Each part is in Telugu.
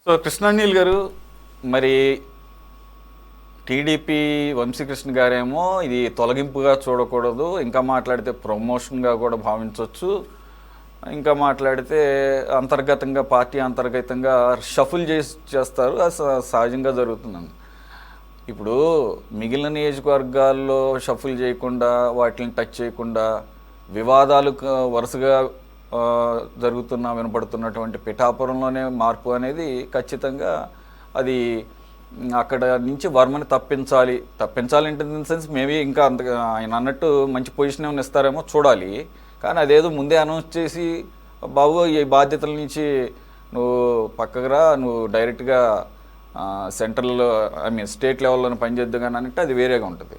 సో కృష్ణానీల్ గారు, మరి టీడీపీ వంశీకృష్ణ గారేమో ఇది తొలగింపుగా చూడకూడదు, ఇంకా మాట్లాడితే ప్రమోషన్గా కూడా భావించవచ్చు, ఇంకా మాట్లాడితే అంతర్గతంగా పార్టీ అంతర్గతంగా షఫుల్ చేస్తారు. అది సహజంగా జరుగుతుందండి. ఇప్పుడు మిగిలిన నియోజకవర్గాల్లో షఫుల్ చేయకుండా, వాటిని టచ్ చేయకుండా, వివాదాలు వరుసగా వినపడుతున్నటువంటి పిఠాపురంలోనే మార్పు అనేది ఖచ్చితంగా అది అక్కడ నుంచి వర్మని తప్పించాలంటే ఇన్ సెన్స్ మేబీ ఇంకా అంత ఆయన అన్నట్టు మంచి పొజిషన్ ఏమైనా ఇస్తారేమో చూడాలి. కానీ అదేదో ముందే అనౌన్స్ చేసి బాబు ఈ బాధ్యతల నుంచి నువ్వు పక్కకు రా, నువ్వు డైరెక్ట్గా సెంట్రల్ స్టేట్ లెవెల్లోనే పనిచేద్దు కానీ అంటే అది వేరేగా ఉంటుంది.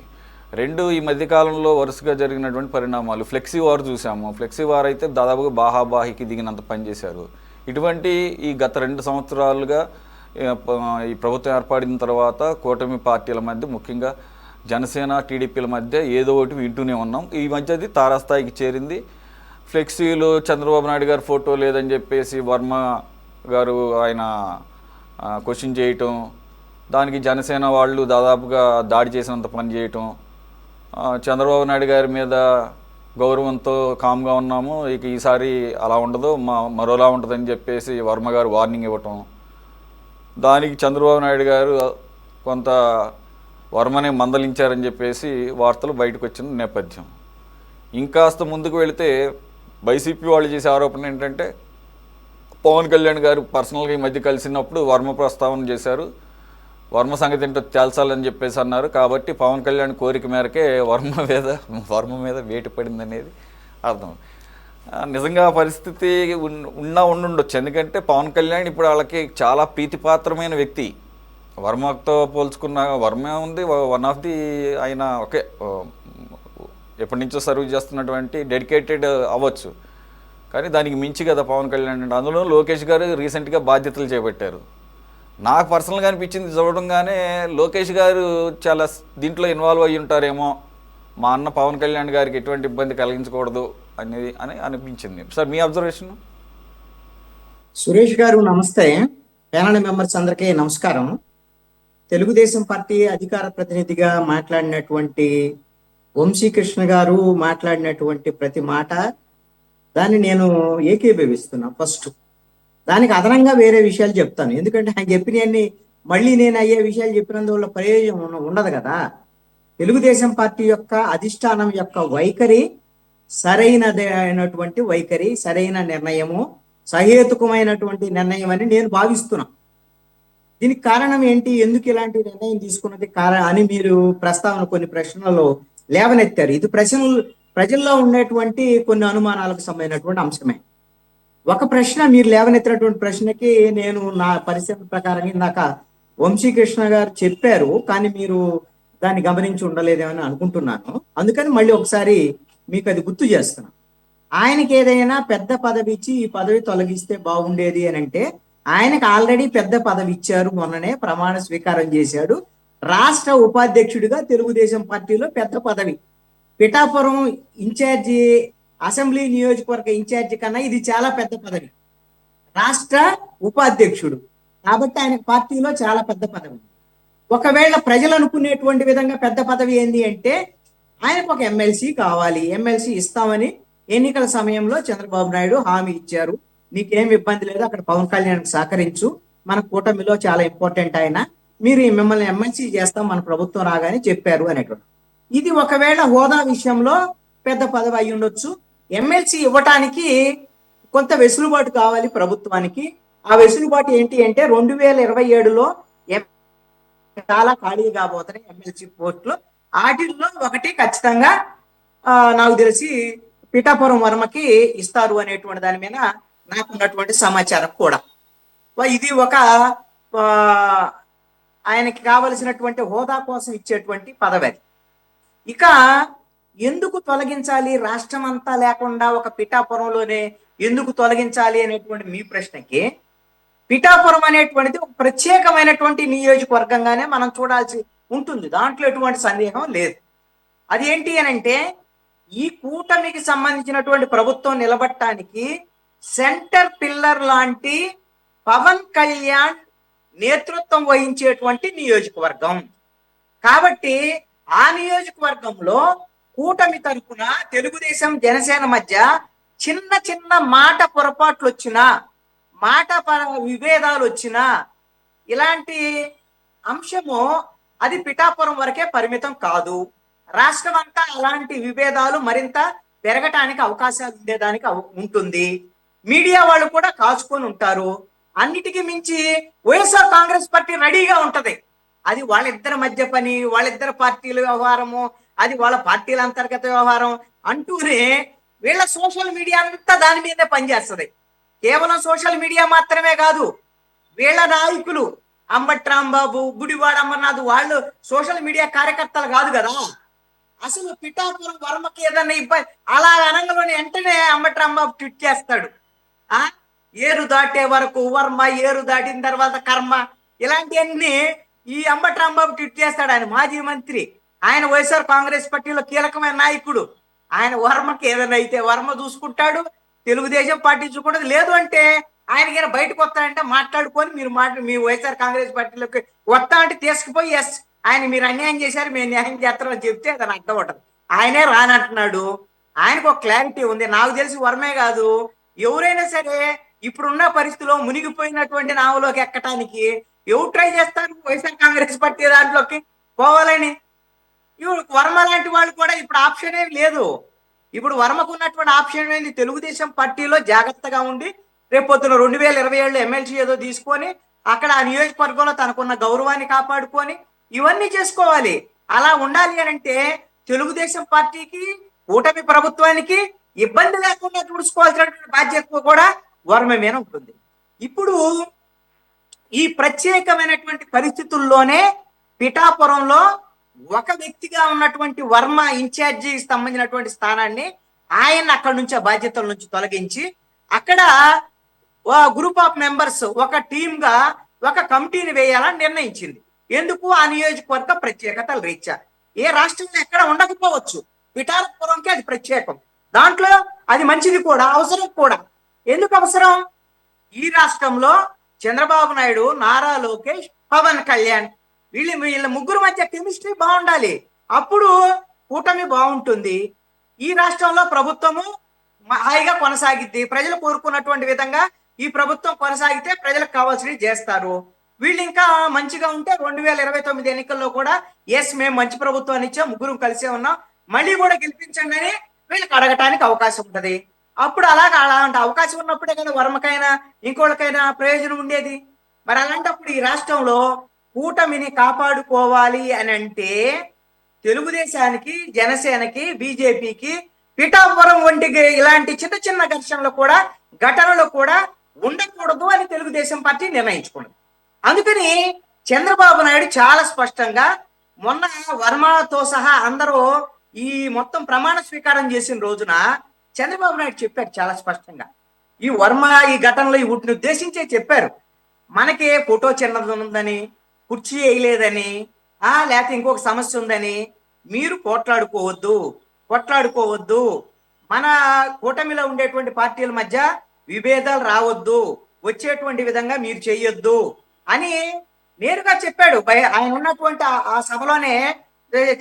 రెండు, ఈ మధ్యకాలంలో వరుసగా జరిగినటువంటి పరిణామాలు, ఫ్లెక్సీ వార్ చూసాము. ఫ్లెక్సీ వార్ అయితే దాదాపుగా బాహాబాహికి దిగినంత పనిచేశారు. ఇటువంటి ఈ గత 2 సంవత్సరాలుగా ఈ ప్రభుత్వం ఏర్పడిన తర్వాత కూటమి పార్టీల మధ్య, ముఖ్యంగా జనసేన టీడీపీల మధ్య ఏదో ఒకటి వింటూనే ఉన్నాం. ఈ మధ్య అది తారాస్థాయికి చేరింది. ఫ్లెక్సీలో చంద్రబాబు నాయుడు గారి ఫోటో లేదని చెప్పేసి వర్మ గారు ఆయన క్వశ్చన్ చేయటం, దానికి జనసేన వాళ్ళు దాదాపుగా దాడి చేసినంత పని చేయటం, చంద్రబాబు నాయుడు గారి మీద గౌరవంతో కామ్గా ఉన్నాము, ఇక ఈసారి అలా ఉండదు, మరోలా ఉంటుందని చెప్పేసి వర్మ గారు వార్నింగ్ ఇవ్వటం, దానికి చంద్రబాబు నాయుడు గారు కొంత వర్మనే మందలించారని చెప్పేసి వార్తలు బయటకు వచ్చిన నేపథ్యం. ఇంకాస్త ముందుకు వెళితే వైసీపీ వాళ్ళు చేసే ఆరోపణ ఏంటంటే పవన్ కళ్యాణ్ గారు పర్సనల్గా ఈ మధ్య కలిసినప్పుడు వర్మ ప్రస్తావన చేశారు. వర్మ సంగతి ఏంటో తేల్చాలని చెప్పేసి అన్నారు. కాబట్టి పవన్ కళ్యాణ్ కోరిక మేరకే వర్మ మీద వేటు పడింది అనేది అర్థం. నిజంగా పరిస్థితి ఉండుండొచ్చు. ఎందుకంటే పవన్ కళ్యాణ్ ఇప్పుడు వాళ్ళకి చాలా ప్రీతిపాత్రమైన వ్యక్తి. వర్మతో పోల్చుకున్న వర్మ ఉంది, వన్ ఆఫ్ ది ఆయన ఓకే ఎప్పటి నుంచో సర్వ్ చేస్తున్నటువంటి డెడికేటెడ్ అవ్వచ్చు, కానీ దానికి మించి కదా పవన్ కళ్యాణ్ అంటే. అందులో లోకేష్ గారు రీసెంట్గా బాధ్యతలు చేపట్టారు. నాకు పర్సనల్గా అనిపించింది చూడంగానే లోకేష్ గారు చాలా దీంట్లో ఇన్వాల్వ్ అయ్యి ఉంటారేమో, మా అన్న పవన్ కళ్యాణ్ గారికి ఎటువంటి ఇబ్బంది కలిగించకూడదు అనేది అనిపించింది. సార్ మీ అబ్జర్వేషన్? సురేష్ గారు నమస్తే. ప్యానల్ మెంబర్స్ అందరికీ నమస్కారం. తెలుగుదేశం పార్టీ అధికార ప్రతినిధిగా మాట్లాడినటువంటి వంశీకృష్ణ గారు మాట్లాడినటువంటి ప్రతి మాట దాన్ని నేను ఏకీభవిస్తున్నా. ఫస్ట్ దానికి అదనంగా వేరే విషయాలు చెప్తాను. ఎందుకంటే ఆయన చెప్పినవన్నీ మళ్ళీ నేను అయ్యే విషయాలు చెప్పినందువల్ల ప్రయోజనం ఉండదు కదా. తెలుగుదేశం పార్టీ యొక్క అధిష్టానం యొక్క వైఖరి సరైనదైనటువంటి వైఖరి, సరైన నిర్ణయము, సహేతుకమైనటువంటి నిర్ణయం అని నేను భావిస్తున్నా. దీనికి కారణం ఏంటి, ఎందుకు ఇలాంటి నిర్ణయం తీసుకున్నది అని మీరు ప్రస్తావన కొన్ని ప్రశ్నలలో లేవనెత్తారు. ఇది ప్రజల్లో ఉండేటువంటి కొన్ని అనుమానాలకు సంబంధించినటువంటి అంశమే. ఒక ప్రశ్న మీరు లేవనెత్తినటువంటి ప్రశ్నకి నేను నా పరిశీలన ప్రకారం ఇందాక వంశీకృష్ణ గారు చెప్పారు, కానీ మీరు దాన్ని గమనించి ఉండలేదేమని అనుకుంటున్నాను. అందుకని మళ్ళీ ఒకసారి మీకు అది గుర్తు చేస్తున్నాను. ఆయనకి ఏదైనా పెద్ద పదవి ఇచ్చి ఈ పదవి తొలగిస్తే బాగుండేది అని అంటే, ఆయనకు ఆల్రెడీ పెద్ద పదవి ఇచ్చారు. మొన్ననే ప్రమాణ స్వీకారం చేశాడు. రాష్ట్ర ఉపాధ్యక్షుడిగా తెలుగుదేశం పార్టీలో పెద్ద పదవి. పిఠాపురం ఇన్ఛార్జి, అసెంబ్లీ నియోజకవర్గ ఇన్ఛార్జి కన్నా ఇది చాలా పెద్ద పదవి. రాష్ట్ర ఉపాధ్యక్షుడు కాబట్టి ఆయన పార్టీలో చాలా పెద్ద పదవి. ఒకవేళ ప్రజలు అనుకునేటువంటి విధంగా పెద్ద పదవి ఏంది అంటే, ఆయనకు ఒక ఎమ్మెల్సీ కావాలి, ఎమ్మెల్సీ ఇస్తామని ఎన్నికల సమయంలో చంద్రబాబు నాయుడు హామీ ఇచ్చారు. నీకేం ఇబ్బంది లేదు, అక్కడ పవన్ కళ్యాణ్ సహకరించు, మన కూటమిలో చాలా ఇంపార్టెంట్ ఆయన, మీరు మిమ్మల్ని ఎమ్మెల్సీ చేస్తాం మన ప్రభుత్వం రాగానే చెప్పారు అనేటువంటి. ఇది ఒకవేళ హోదా విషయంలో పెద్ద పదవి అయి ఉండొచ్చు. ఎమ్మెల్సీ ఇవ్వటానికి కొంత వెసులుబాటు కావాలి ప్రభుత్వానికి. ఆ వెసులుబాటు ఏంటి అంటే 2027లో చాలా ఖాళీ కాబోతున్నాయి ఎమ్మెల్సీ పోస్టులు. వాటిల్లో ఒకటి ఖచ్చితంగా నాకు తెలిసి పిఠాపురం వర్మకి ఇస్తారు అనేటువంటి దాని మీద నాకున్నటువంటి సమాచారం కూడా. ఇది ఒక ఆయనకి కావలసినటువంటి హోదా కోసం ఇచ్చేటువంటి పదవి. ఇక ఎందుకు తొలగించాలి, రాష్ట్రం అంతా లేకుండా ఒక పిఠాపురంలోనే ఎందుకు తొలగించాలి అనేటువంటి మీ ప్రశ్నకి, పిఠాపురం అనేటువంటిది ఒక ప్రత్యేకమైనటువంటి నియోజకవర్గంగానే మనం చూడాల్సి ఉంటుంది. దాంట్లో ఎటువంటి సందేహం లేదు. అది ఏంటి అని అంటే, ఈ కూటమికి సంబంధించినటువంటి ప్రభుత్వం నిలబడటానికి సెంటర్ పిల్లర్ లాంటి పవన్ కళ్యాణ్ నేతృత్వం వహించేటువంటి నియోజకవర్గం. కాబట్టి ఆ నియోజకవర్గంలో కూటమి తరపున తెలుగుదేశం జనసేన మధ్య చిన్న చిన్న మాట పొరపాట్లు వచ్చినా, మాట విభేదాలు వచ్చినా, ఇలాంటి అంశము అది పిఠాపురం వరకే పరిమితం కాదు. రాష్ట్రం అంతా అలాంటి విభేదాలు మరింత పెరగటానికి అవకాశాలు ఉండేదానికి ఉంటుంది. మీడియా వాళ్ళు కూడా కాచుకొని ఉంటారు. అన్నిటికీ మించి వైఎస్ఆర్ కాంగ్రెస్ పార్టీ రెడీగా ఉంటది. అది వాళ్ళిద్దరి మధ్య పని, వాళ్ళిద్దరు పార్టీల వ్యవహారము, అది వాళ్ళ పార్టీల అంతర్గత వ్యవహారం అంటూనే వీళ్ళ సోషల్ మీడియా అంతా దాని మీదే పనిచేస్తుంది. కేవలం సోషల్ మీడియా మాత్రమే కాదు, వీళ్ళ నాయకులు అంబటి రాంబాబు, గుడివాడ అమర్నాథ్ వాళ్ళు సోషల్ మీడియా కార్యకర్తలు కాదు కదా. అసలు పిఠాపురం వర్మకి ఏదన్నా ఇబ్బంది అలా అనగానే వెంటనే అంబటి రాంబాబు ట్వీట్ చేస్తాడు, ఆ ఏరు దాటే వరకు వర్మ, ఏరు దాటిన తర్వాత కర్మ, ఇలాంటివన్నీ ఈ అంబటి రాంబాబు ట్వీట్ చేస్తాడు. ఆయన మాజీ మంత్రి, ఆయన వైఎస్ఆర్ కాంగ్రెస్ పార్టీలో కీలకమైన నాయకుడు. ఆయన వర్మకి ఏదైనా అయితే వర్మ చూసుకుంటాడు, తెలుగుదేశం పార్టీ చూసుకుంటుంది. లేదు అంటే ఆయనకైనా బయటకు వస్తాడంటే మాట్లాడుకొని మీరు మీ వైఎస్ఆర్ కాంగ్రెస్ పార్టీలోకి వస్తా అంటే తీసుకుపోయి ఎస్ ఆయన మీరు అన్యాయం చేశారు, మేము న్యాయం చేస్తామని చెప్తే దాని అర్థం ఉంటుంది. ఆయనే రానంటున్నాడు. ఆయనకు ఒక క్లారిటీ ఉంది. నాకు తెలిసి వర్మే కాదు, ఎవరైనా సరే ఇప్పుడున్న పరిస్థితిలో మునిగిపోయినటువంటి నావలోకి ఎక్కటానికి ఎవరు ట్రై చేస్తారు? వైఎస్ఆర్ కాంగ్రెస్ పార్టీ దాంట్లోకి పోవాలని. ఇప్పుడు వర్మ లాంటి వాళ్ళు కూడా ఇప్పుడు ఆప్షన్ ఏమి లేదు. ఇప్పుడు వర్మకు ఉన్నటువంటి ఆప్షన్ ఏంది? తెలుగుదేశం పార్టీలో జాగ్రత్తగా ఉండి రేపొద్దున 2027 ఎమ్మెల్సీ ఏదో తీసుకొని అక్కడ ఆ నియోజకవర్గంలో తనకున్న గౌరవాన్ని కాపాడుకొని ఇవన్నీ చేసుకోవాలి. అలా ఉండాలి అని అంటే తెలుగుదేశం పార్టీకి, కూటమి ప్రభుత్వానికి ఇబ్బంది లేకుండా చూసుకోవాల్సినటువంటి బాధ్యత కూడా వర్మ మీద ఉంటుంది. ఇప్పుడు ఈ ప్రత్యేకమైనటువంటి పరిస్థితుల్లోనే పిఠాపురంలో ఒక వ్యక్తిగా ఉన్నటువంటి వర్మ ఇన్ఛార్జి సంబంధించినటువంటి స్థానాన్ని ఆయన అక్కడి నుంచి ఆ బాధ్యతల నుంచి తొలగించి అక్కడ గ్రూప్ ఆఫ్ మెంబర్స్ ఒక టీమ్ గా ఒక కమిటీని వేయాలని నిర్ణయించింది. ఎందుకు? ఆ నియోజకవర్గ ప్రత్యేకతలు రీత్యా. ఏ రాష్ట్రంలో ఎక్కడ ఉండకపోవచ్చు, పిఠాపురంకి అది ప్రత్యేకం. దాంట్లో అది మంచిది కూడా, అవసరం కూడా. ఎందుకు అవసరం? ఈ రాష్ట్రంలో చంద్రబాబు నాయుడు, నారా లోకేష్, పవన్ కళ్యాణ్ వీళ్ళ ముగ్గురు మధ్య కెమిస్ట్రీ బాగుండాలి. అప్పుడు కూటమి బాగుంటుంది. ఈ రాష్ట్రంలో ప్రభుత్వము హాయిగా కొనసాగిద్ది. ప్రజలు కోరుకున్నటువంటి విధంగా ఈ ప్రభుత్వం కొనసాగితే ప్రజలకు కావాల్సినవి చేస్తారు. వీళ్ళు ఇంకా మంచిగా ఉంటే 2029 ఎన్నికల్లో కూడా ఎస్ మేము మంచి ప్రభుత్వాన్ని ఇచ్చాం, ముగ్గురు కలిసే ఉన్నాం, మళ్ళీ కూడా గెలిపించండి అని వీళ్ళకి అడగటానికి అవకాశం ఉంటది. అప్పుడు అలాంటి అవకాశం ఉన్నప్పుడే కదా వర్మకైనా ఇంకోళ్ళకైనా ప్రయోజనం ఉండేది. మరి అలాంటప్పుడు ఈ రాష్ట్రంలో కూటమిని కాపాడుకోవాలి అని అంటే తెలుగుదేశానికి, జనసేనకి, బీజేపీకి పిఠాపురం వంటి ఇలాంటి చిన్న చిన్న ఘటనలు కూడా ఉండకూడదు అని తెలుగుదేశం పార్టీ నిర్ణయించుకున్నది. అందుకని చంద్రబాబు నాయుడు చాలా స్పష్టంగా మొన్న వర్మతో సహా అందరూ ఈ మొత్తం ప్రమాణ స్వీకారం చేసిన రోజున చంద్రబాబు నాయుడు చెప్పారు చాలా స్పష్టంగా. ఈ వర్మ ఈ ఘటనలో వీటిని ఉద్దేశించే చెప్పారు, మనకి ఫోటో చిన్నది ఉందని, కుర్చీ వేయలేదని, లేకపోతే ఇంకొక సమస్య ఉందని మీరు కొట్లాడుకోవద్దు. మన కూటమిలో ఉండేటువంటి పార్టీల మధ్య విభేదాలు రావద్దు, వచ్చేటువంటి విధంగా మీరు చెయ్యొద్దు అని నేరుగా చెప్పాడు. ఆయన ఉన్నటువంటి ఆ సభలోనే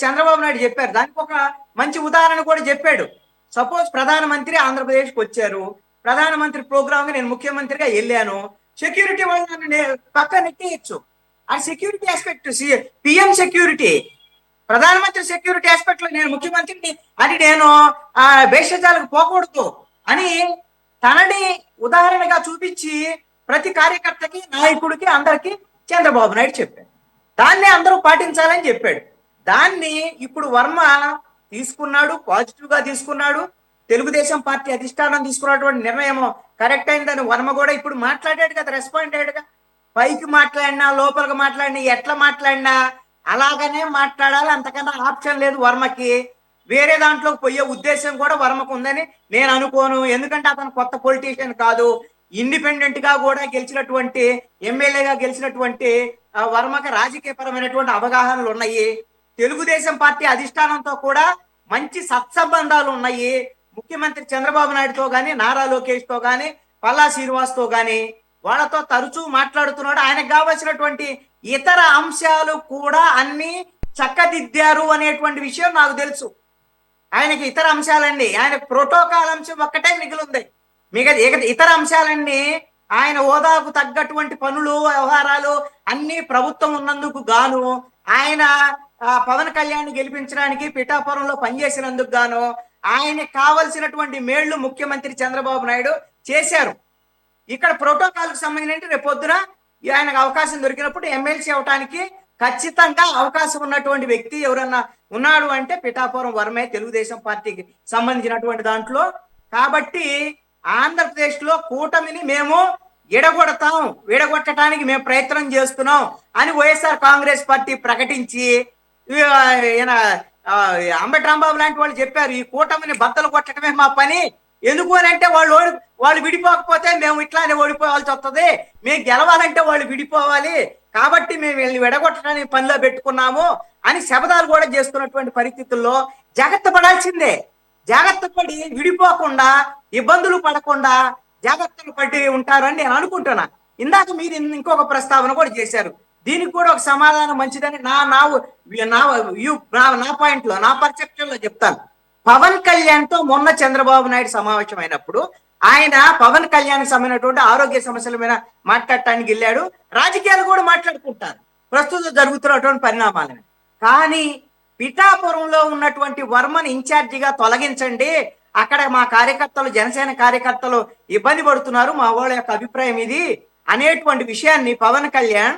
చంద్రబాబు నాయుడు చెప్పారు. దానికి ఒక మంచి ఉదాహరణ కూడా చెప్పాడు. సపోజ్ ప్రధానమంత్రి ఆంధ్రప్రదేశ్కి వచ్చారు, ప్రధానమంత్రి ప్రోగ్రామ్ నేను ముఖ్యమంత్రిగా వెళ్ళాను, సెక్యూరిటీ వాళ్ళు నన్ను పక్క నెట్టేయచ్చు. ఆ సెక్యూరిటీ ఆస్పెక్ట్, పిఎం సెక్యూరిటీ, ప్రధానమంత్రి సెక్యూరిటీ ఆస్పెక్ట్ లో నేను ముఖ్యమంత్రిని అని నేను భేషజాలకు పోకూడదు అని తనని ఉదాహరణగా చూపించి ప్రతి కార్యకర్తకి, నాయకుడికి, అందరికి చంద్రబాబు నాయుడు చెప్పాడు. దాన్ని అందరూ పాటించాలని చెప్పాడు. దాన్ని ఇప్పుడు వర్మ తీసుకున్నాడు, పాజిటివ్ గా తీసుకున్నాడు. తెలుగుదేశం పార్టీ అధిష్టానం తీసుకున్నటువంటి నిర్ణయం కరెక్ట్ అయిందని వర్మ కూడా ఇప్పుడు మాట్లాడాడు కదా, రెస్పాండ్ అయ్యాడుగా. పైకి మాట్లాడినా, లోపలికి మాట్లాడినా, ఎట్లా మాట్లాడినా అలాగనే మాట్లాడాలి, అంతకన్నా ఆప్షన్ లేదు వర్మకి. వేరే దాంట్లోకి పోయే ఉద్దేశం కూడా వర్మకు ఉందని నేను అనుకోను. ఎందుకంటే అతను కొత్త పొలిటీషియన్ కాదు, ఇండిపెండెంట్ గా కూడా గెలిచినటువంటి, ఎమ్మెల్యేగా గెలిచినటువంటి వర్మకి రాజకీయపరమైనటువంటి అవగాహనలు ఉన్నాయి. తెలుగుదేశం పార్టీ అధిష్టానంతో కూడా మంచి సత్సంబంధాలు ఉన్నాయి. ముఖ్యమంత్రి చంద్రబాబు నాయుడుతో గాని, నారా లోకేష్ తో గాని, పల్లా శ్రీనివాస్ తో గాని వాళ్ళతో తరచూ మాట్లాడుతున్నాడు. ఆయనకు కావాల్సినటువంటి ఇతర అంశాలు కూడా అన్ని చక్కదిద్దారు అనేటువంటి విషయం నాకు తెలుసు. ఆయనకి ఇతర అంశాలండి, ఆయన ప్రోటోకాల్ అంశం ఒక్కటే మిగిలింది. ఇతర అంశాలన్నీ ఆయన హోదాకు తగ్గటువంటి పనులు వ్యవహారాలు అన్ని ప్రభుత్వం ఉన్నందుకు గాను, ఆయన పవన్ కళ్యాణ్ గెలిపించడానికి పిఠాపురంలో పనిచేసినందుకు గాను ఆయనకు కావలసినటువంటి మేళ్లు ముఖ్యమంత్రి చంద్రబాబు నాయుడు చేశారు. ఇక్కడ ప్రోటోకాల్కి సంబంధించి రేపు పొద్దున ఆయనకు అవకాశం దొరికినప్పుడు ఎమ్మెల్సీ అవడానికి ఖచ్చితంగా అవకాశం ఉన్నటువంటి వ్యక్తి ఎవరన్నా ఉన్నాడు అంటే పిఠాపురం వర్మే, తెలుగుదేశం పార్టీకి సంబంధించినటువంటి దాంట్లో. కాబట్టి ఆంధ్రప్రదేశ్ లో కూటమిని మేము విడగొట్టడానికి మేము ప్రయత్నం చేస్తున్నాం అని వైఎస్ఆర్ కాంగ్రెస్ పార్టీ ప్రకటించి అంబటి రాంబాబు లాంటి వాళ్ళు చెప్పారు, ఈ కూటమిని బద్దలు కొట్టడమే మా పని. ఎందుకు అని అంటే వాళ్ళు విడిపోకపోతే మేము ఇట్లానే ఓడిపోవాల్సి వస్తుంది, మేము గెలవాలంటే వాళ్ళు విడిపోవాలి, కాబట్టి మేము వీళ్ళని విడగొట్టడానికి పనిలో పెట్టుకున్నాము అని శపథాలు కూడా చేస్తున్నటువంటి పరిస్థితుల్లో జాగ్రత్త పడాల్సిందే. జాగ్రత్త పడి విడిపోకుండా ఇబ్బందులు పడకుండా జాగ్రత్తలు పడి ఉంటారని నేను అనుకుంటున్నా. ఇందాక మీరు ఇంకొక ప్రస్తావన కూడా చేశారు, దీనికి కూడా ఒక సమాధానం మంచిదని నా పాయింట్ లో, నా పర్సెప్షన్ లో చెప్తాను. పవన్ కళ్యాణ్ తో మొన్న చంద్రబాబు నాయుడు సమావేశం అయినప్పుడు ఆయన పవన్ కళ్యాణ్ సంబంధించినటువంటి ఆరోగ్య సమస్యల మీద మాట్లాడటానికి వెళ్ళాడు. రాజకీయాలు కూడా మాట్లాడుకుంటారు ప్రస్తుతం జరుగుతున్నటువంటి పరిణామాలను. కానీ పిఠాపురంలో ఉన్నటువంటి వర్మని ఇన్ఛార్జిగా తొలగించండి, అక్కడ మా కార్యకర్తలు, జనసేన కార్యకర్తలు ఇబ్బంది పడుతున్నారు, మా వాళ్ళ యొక్క అభిప్రాయం ఇది అనేటువంటి విషయాన్ని పవన్ కళ్యాణ్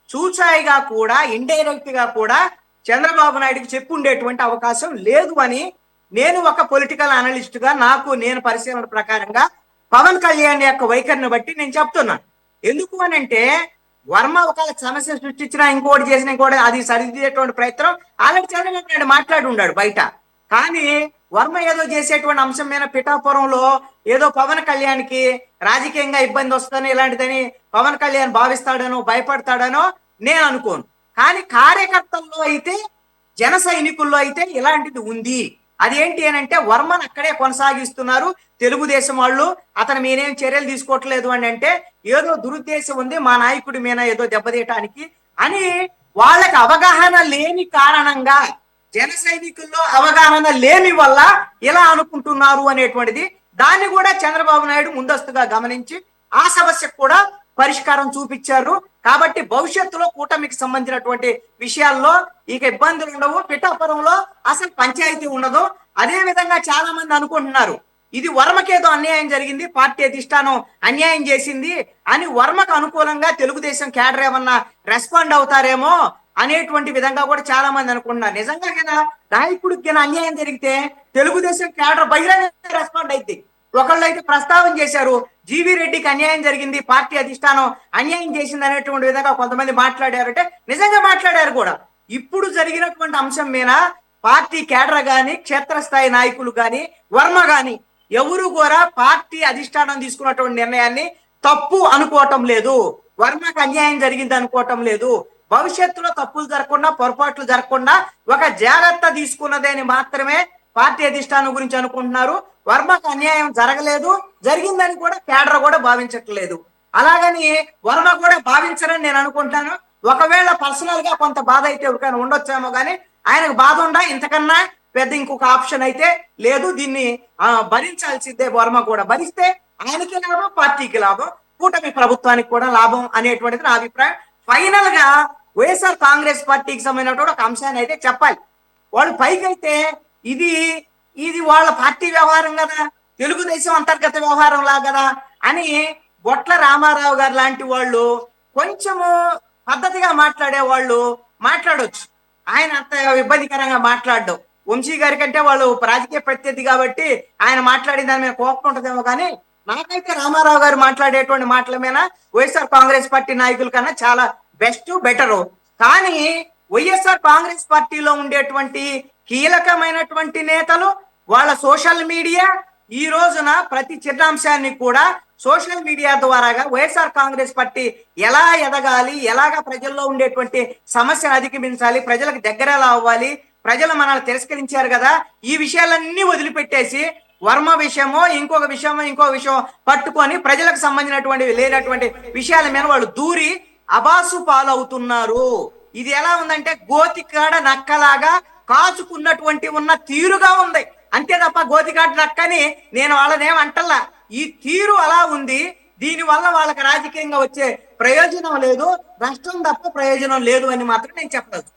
చూచాయిగా కూడా ఇండైరెక్ట్ గా కూడా చంద్రబాబు నాయుడుకి చెప్పి ఉండేటువంటి అవకాశం లేదు అని నేను ఒక పొలిటికల్ అనలిస్ట్ గా నేను పరిశీలన ప్రకారంగా పవన్ కళ్యాణ్ యొక్క వైఖరిని బట్టి నేను చెప్తున్నాను. ఎందుకు అని అంటే వర్మ ఒక సమస్య సృష్టించినా ఇంకోటి చేసినా ఇంకోటి అది సరిదిద్దేటువంటి ప్రయత్నం ఆల్రెడీ చంద్రబాబు నాయుడు మాట్లాడి ఉన్నాడు బయట. కానీ వర్మ ఏదో చేసేటువంటి అంశం మీద పిఠాపురంలో ఏదో పవన్ కళ్యాణ్కి రాజకీయంగా ఇబ్బంది వస్తుందని ఇలాంటిదని పవన్ కళ్యాణ్ భావిస్తాడనో భయపడతాడనో నేను అనుకోను. కానీ కార్యకర్తల్లో అయితే, జన సైనికుల్లో అయితే ఇలాంటిది ఉంది. అదేంటి అని అంటే వర్మను అక్కడే కొనసాగిస్తున్నారు తెలుగుదేశం వాళ్ళు, అతను మీరేం చర్యలు తీసుకోవట్లేదు అని అంటే ఏదో దురుద్దేశం ఉంది మా నాయకుడి మీద ఏదో దెబ్బతీయటానికి అని వాళ్ళకి అవగాహన లేని కారణంగా, జన సైనికుల్లో అవగాహన లేని వల్ల ఇలా అనుకుంటున్నారు అనేటువంటిది, దాన్ని కూడా చంద్రబాబు నాయుడు ముందస్తుగా గమనించి ఆ సమస్యకు కూడా పరిష్కారం చూపించారు. కాబట్టి భవిష్యత్తులో కూటమికి సంబంధించినటువంటి విషయాల్లో ఇక ఇబ్బందులు ఉండవు, పిఠాపురంలో అసలు పంచాయతీ ఉండదు. అదే విధంగా చాలా మంది అనుకుంటున్నారు ఇది వర్మకేదో అన్యాయం జరిగింది, పార్టీ అధిష్టానం అన్యాయం చేసింది అని వర్మకు అనుకూలంగా తెలుగుదేశం క్యాడర్ ఏమన్నా రెస్పాండ్ అవుతారేమో అనేటువంటి విధంగా కూడా చాలా మంది అనుకుంటున్నారు. నిజంగా కదా నాయకుడికి అన్యాయం జరిగితే తెలుగుదేశం క్యాడర్ బహిరంగ రెస్పాండ్ అయితే, ఒకళ్ళు అయితే ప్రస్తావన చేశారు జీవీ రెడ్డికి అన్యాయం జరిగింది, పార్టీ అధిష్టానం అన్యాయం చేసింది అనేటువంటి విధంగా కొంతమంది మాట్లాడారంటే నిజంగా మాట్లాడారు కూడా. ఇప్పుడు జరిగినటువంటి అంశం మీద పార్టీ కేడర్ గాని, క్షేత్రస్థాయి నాయకులు గాని, వర్మ గాని ఎవరు కూడా పార్టీ అధిష్టానం తీసుకున్నటువంటి నిర్ణయాన్ని తప్పు అనుకోవటం లేదు, వర్మకు అన్యాయం జరిగింది అనుకోవటం లేదు. భవిష్యత్తులో తప్పులు జరగకుండా, పొరపాట్లు జరగకుండా ఒక జాగ్రత్త తీసుకున్నదని మాత్రమే పార్టీ అధిష్టానం గురించి అనుకుంటున్నారు. వర్మకు అన్యాయం జరగలేదు, జరిగిందని కూడా కేడర్ కూడా భావించట్లేదు. అలాగని వర్మ కూడా భావించరని నేను అనుకుంటాను. ఒకవేళ పర్సనల్ గా కొంత బాధ అయితే ఎవరికైనా ఉండొచ్చేమో కానీ ఆయనకు బాధ ఉండా ఇంతకన్నా పెద్ద ఇంకొక ఆప్షన్ అయితే లేదు. దీన్ని భరించాల్సిందే. వర్మ కూడా భరిస్తే ఆయనకి లాభం, పార్టీకి లాభం, కూటమి ప్రభుత్వానికి కూడా లాభం అనేటువంటిది నా అభిప్రాయం. ఫైనల్ గా వైఎస్ఆర్ కాంగ్రెస్ పార్టీకి సంబంధించినటువంటి ఒక అంశాన్ని అయితే చెప్పాలి. వాళ్ళు పైకైతే ఇది వాళ్ళ పార్టీ వ్యవహారం కదా, తెలుగుదేశం అంతర్గత వ్యవహారం లా కదా అని బొట్ల రామారావు గారు లాంటి వాళ్ళు కొంచెము పద్ధతిగా మాట్లాడే వాళ్ళు మాట్లాడొచ్చు. ఆయన అంత ఇబ్బందికరంగా మాట్లాడడం, వంశీ గారి కంటే వాళ్ళు రాజకీయ ప్రత్యర్థి కాబట్టి ఆయన మాట్లాడిన దాని మీద కోపం ఉంటుందేమో. కానీ నాకైతే రామారావు గారు మాట్లాడేటువంటి మాటల మీద వైఎస్ఆర్ కాంగ్రెస్ పార్టీ నాయకుల కన్నా చాలా బెటరు. కానీ వైఎస్ఆర్ కాంగ్రెస్ పార్టీలో ఉండేటువంటి కీలకమైనటువంటి నేతలు వాళ్ళ సోషల్ మీడియా ఈ రోజున ప్రతి చిన్నాంశాన్ని కూడా సోషల్ మీడియా ద్వారాగా వైఎస్ఆర్ కాంగ్రెస్ పార్టీ ఎలా ఎదగాలి, ఎలాగా ప్రజల్లో ఉండేటువంటి సమస్యను అధిగమించాలి, ప్రజలకు దగ్గర ఎలా అవ్వాలి, ప్రజలు మనల్ని తిరస్కరించారు కదా, ఈ విషయాలన్నీ వదిలిపెట్టేసి వర్మ విషయమో ఇంకొక విషయం పట్టుకొని ప్రజలకు సంబంధించినటువంటి లేనటువంటి విషయాల మీద వాళ్ళు దూరి అబాసు పాలవుతున్నారు. ఇది ఎలా ఉందంటే గోతికాడ నక్కలాగా కాచుకున్నటువంటి ఉన్న తీరుగా ఉంది, అంతే తప్ప గోతికాడ నక్కని నేను వాళ్ళనేం అంటల్లా. ఈ తీరు అలా ఉంది. దీని వల్ల వాళ్ళకి రాజకీయంగా వచ్చే ప్రయోజనం లేదు, నష్టం తప్ప ప్రయోజనం లేదు అని మాత్రం నేను చెప్పగలను.